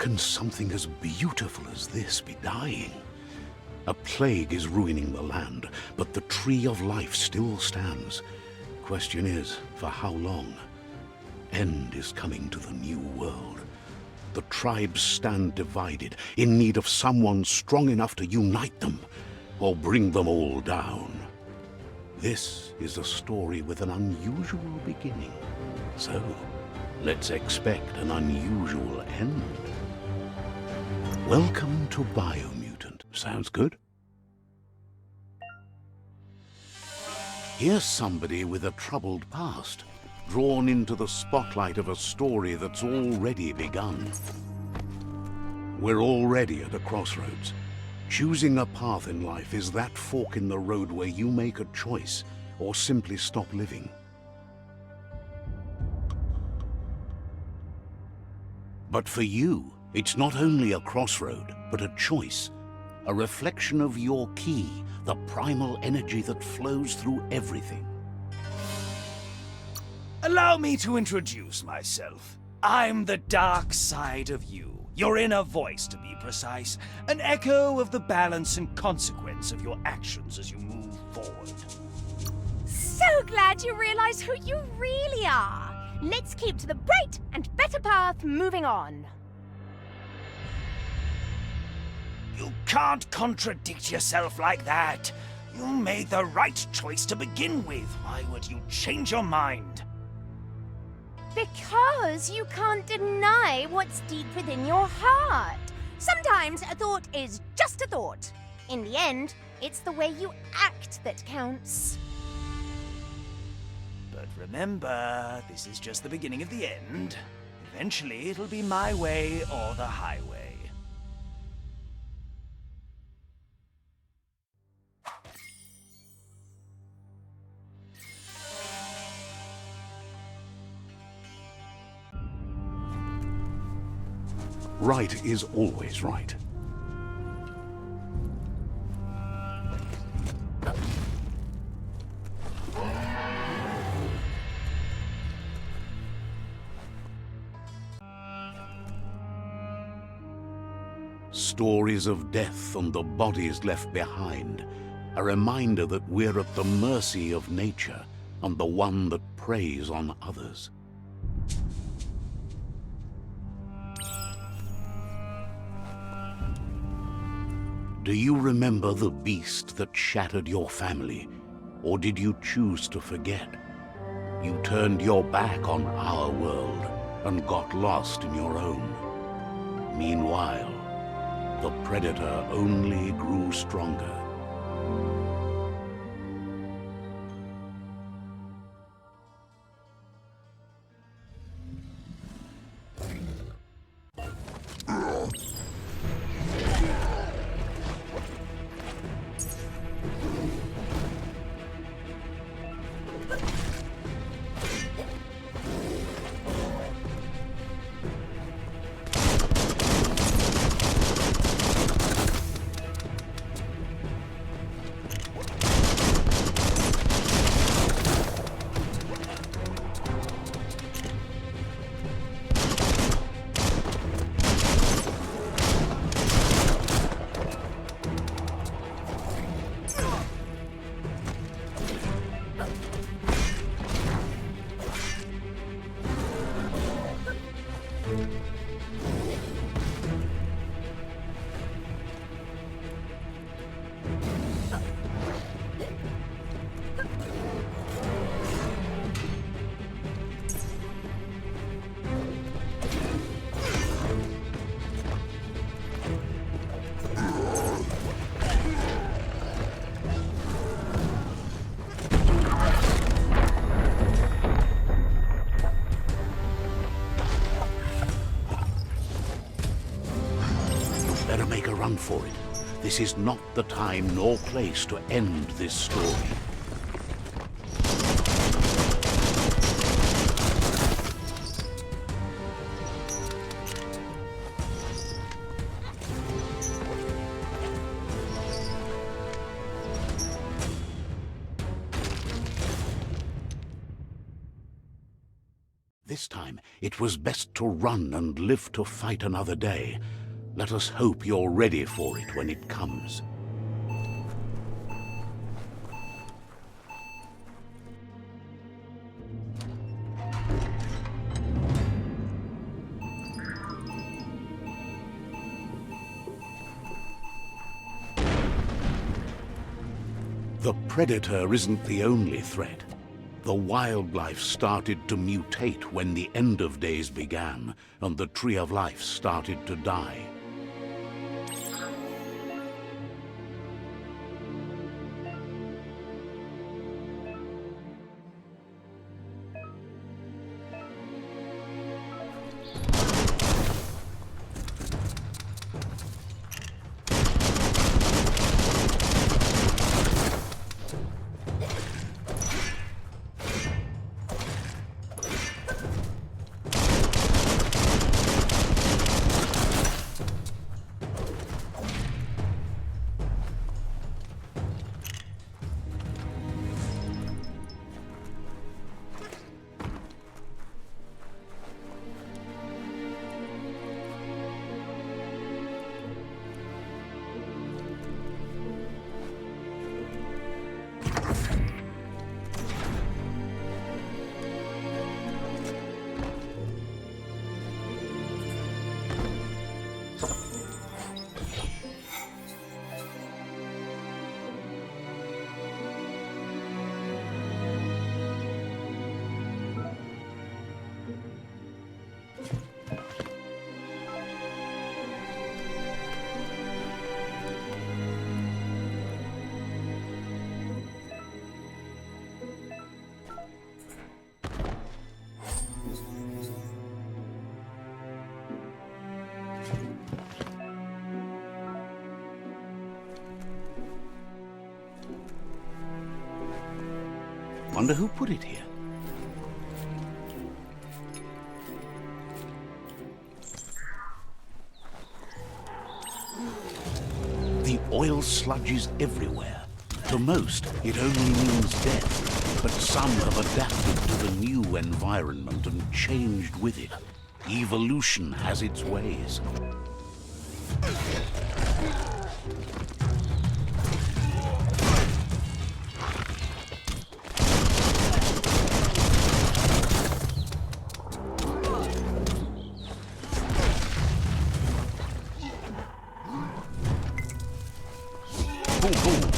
can something as beautiful as this be dying? A plague is ruining the land, but the tree of life still stands. Question is, for how long? End is coming to the new world. The tribes stand divided, in need of someone strong enough to unite them, or bring them all down. This is a story with an unusual beginning. So, let's expect an unusual end. Welcome to Biomutant. Sounds good? Here's somebody with a troubled past, drawn into the spotlight of a story that's already begun. We're already at a crossroads. Choosing a path in life is that fork in the road where you make a choice or simply stop living. But for you, it's not only a crossroad, but a choice. A reflection of your key, the primal energy that flows through everything. Allow me to introduce myself. I'm the dark side of you. Your inner voice, to be precise. An echo of the balance and consequence of your actions as you move forward. So glad you realize who you really are. Let's keep to the bright and better path moving on. You can't contradict yourself like that. You made the right choice to begin with. Why would you change your mind? Because you can't deny what's deep within your heart. Sometimes a thought is just a thought. In the end, it's the way you act that counts. But remember, this is just the beginning of the end. Eventually, it'll be my way or the highway. Right is always right. Stories of death and the bodies left behind, a reminder that we're at the mercy of nature and the one that preys on others. Do you remember the beast that shattered your family, or did you choose to forget? You turned your back on our world and got lost in your own. Meanwhile, the predator only grew stronger. Better make a run for it. This is not the time nor place to end this story. This time, it was best to run and live to fight another day. Let us hope you're ready for it when it comes. The predator isn't the only threat. The wildlife started to mutate when the end of days began, and the tree of life started to die. Wonder who put it here. The oil sludge is everywhere. To most, it only means death, but some have adapted to the new environment and changed with it. Evolution has its ways. Boom, boom.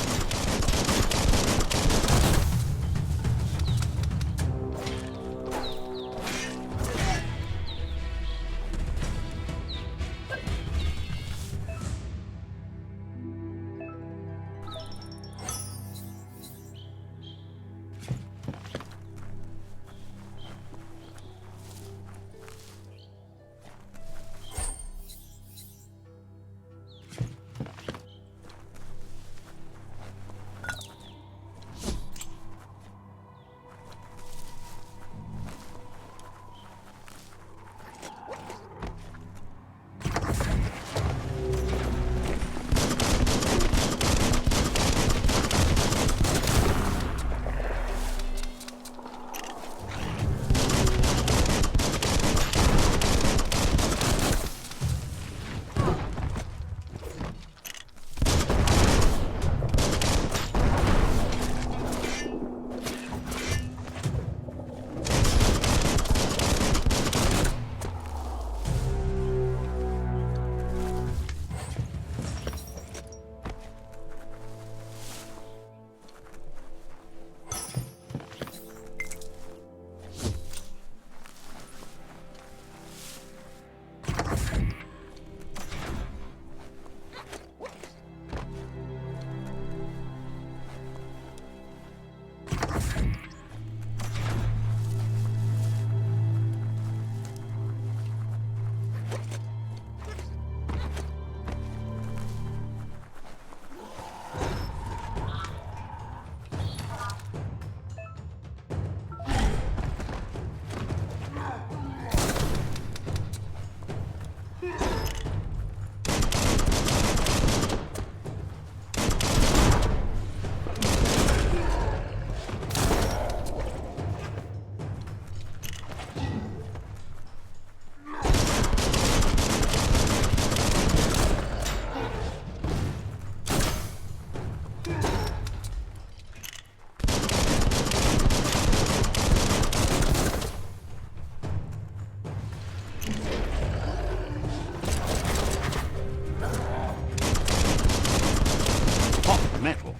metal.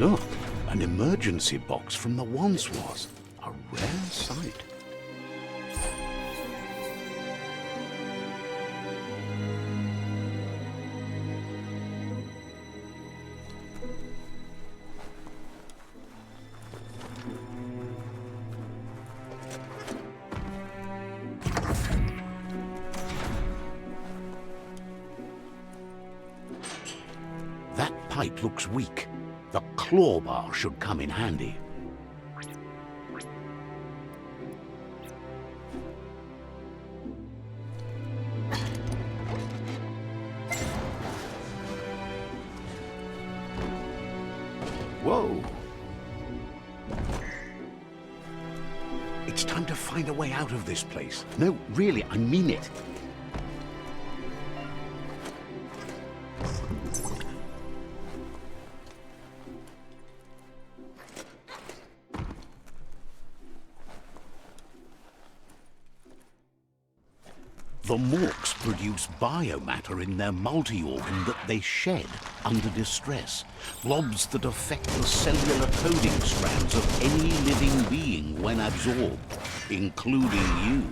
Look, an emergency box from the once was. A rare sight. That pipe looks weak. The claw bar should come in handy. Whoa! It's time to find a way out of this place. No, really, I mean it. The Morks produce biomatter in their multi-organ that they shed under distress, blobs that affect the cellular coding strands of any living being when absorbed, including you.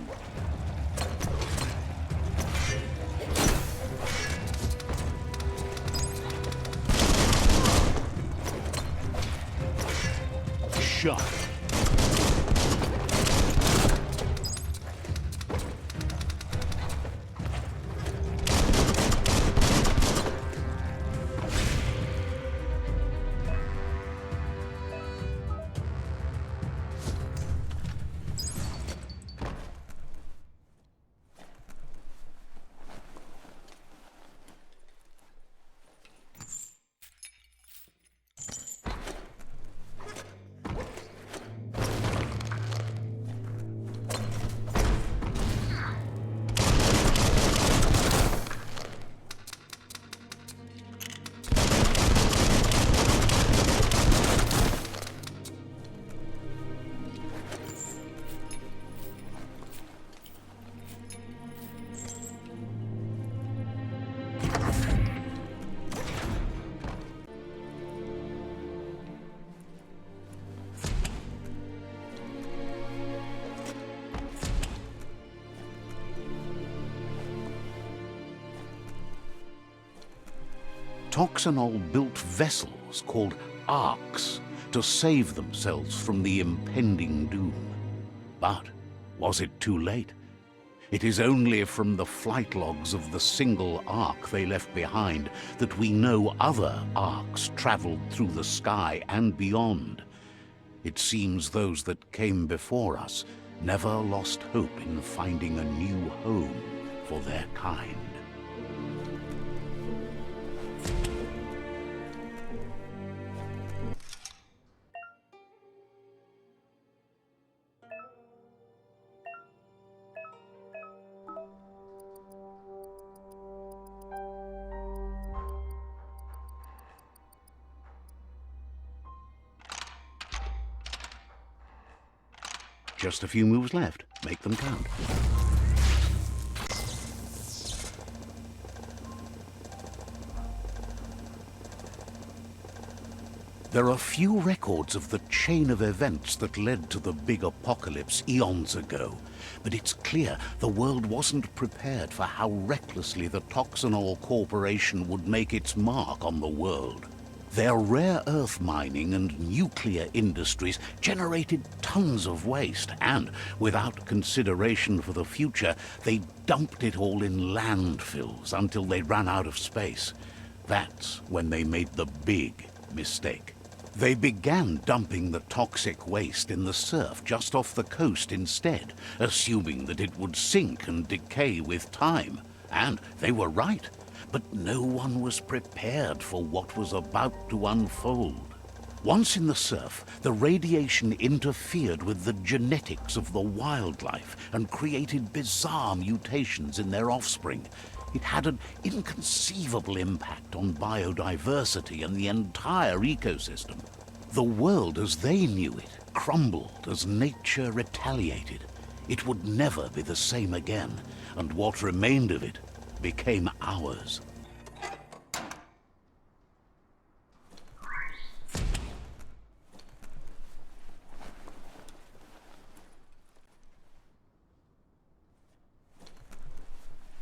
Shut. Toxanol built vessels called arks to save themselves from the impending doom. But was it too late? It is only from the flight logs of the single ark they left behind that we know other arks traveled through the sky and beyond. It seems those that came before us never lost hope in finding a new home for their kind. Just a few moves left. Make them count. There are few records of the chain of events that led to the big apocalypse eons ago, but it's clear the world wasn't prepared for how recklessly the Toxanol Corporation would make its mark on the world. Their rare earth mining and nuclear industries generated tons of waste, and without consideration for the future, they dumped it all in landfills until they ran out of space. That's when they made the big mistake. They began dumping the toxic waste in the surf just off the coast instead, assuming that it would sink and decay with time. And they were right. But no one was prepared for what was about to unfold. Once in the surf, the radiation interfered with the genetics of the wildlife and created bizarre mutations in their offspring. It had an inconceivable impact on biodiversity and the entire ecosystem. The world as they knew it crumbled as nature retaliated. It would never be the same again, and what remained of it became ours.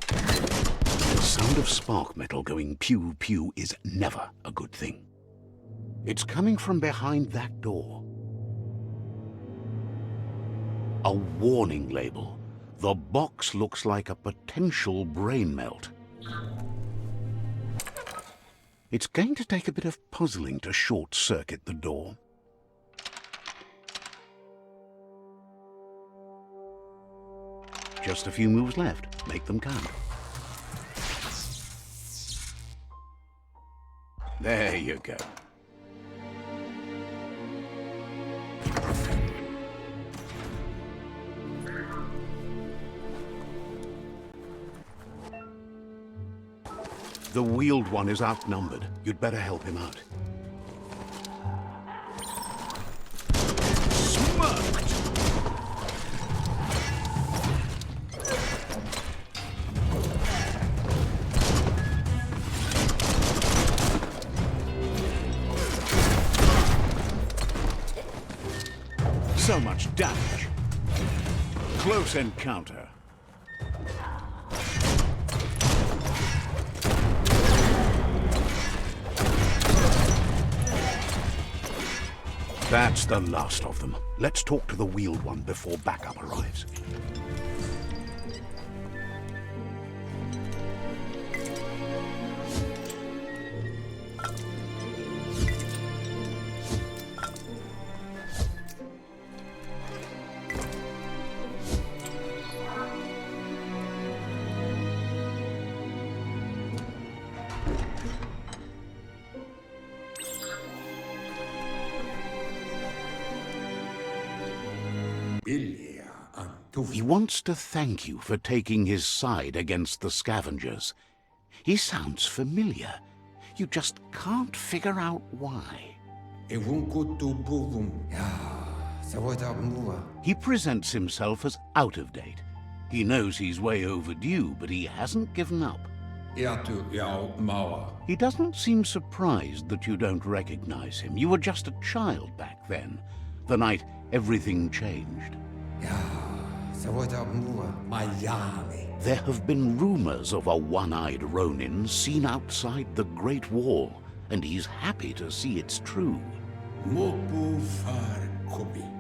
The sound of spark metal going pew pew is never a good thing. It's coming from behind that door. A warning label. The box looks like a potential brain melt. It's going to take a bit of puzzling to short-circuit the door. Just a few moves left. Make them count. There you go. The wheeled one is outnumbered. You'd better help him out. Smoked! So much damage. Close encounter. That's the last of them. Let's talk to the wheeled one before backup arrives. He wants to thank you for taking his side against the scavengers. He sounds familiar. You just can't figure out why. He presents himself as out of date. He knows he's way overdue, but he hasn't given up. He doesn't seem surprised that you don't recognize him. You were just a child back then, the night everything changed. There have been rumors of a one-eyed Ronin seen outside the Great Wall, and he's happy to see it's true.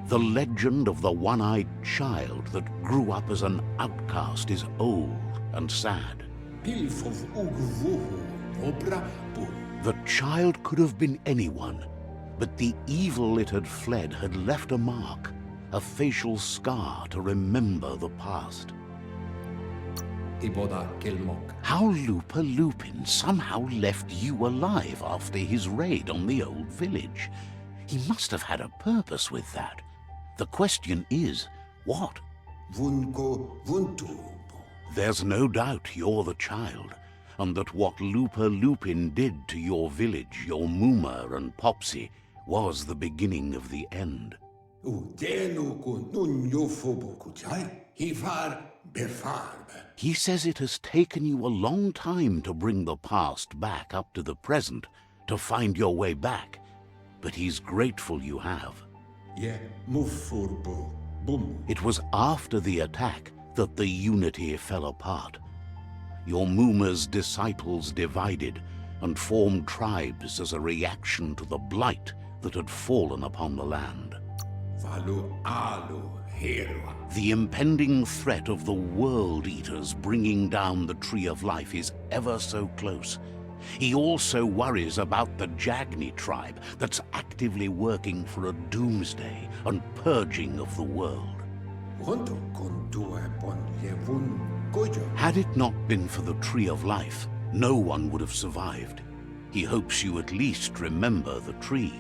The legend of the one-eyed child that grew up as an outcast is old and sad. The child could have been anyone, but the evil it had fled had left a mark, a facial scar to remember the past. How Lupa Lupin somehow left you alive after his raid on the old village. He must have had a purpose with that. The question is, what? There's no doubt you're the child, and that what Lupa Lupin did to your village, your Muma and Popsy, was the beginning of the end. He says it has taken you a long time to bring the past back up to the present, to find your way back, but he's grateful you have. It was after the attack that the unity fell apart. Your Muma's disciples divided, and formed tribes as a reaction to the blight that had fallen upon the land. The impending threat of the World Eaters bringing down the Tree of Life is ever so close. He also worries about the Jagni tribe that's actively working for a doomsday and purging of the world. Had it not been for the Tree of Life, no one would have survived. He hopes you at least remember the tree.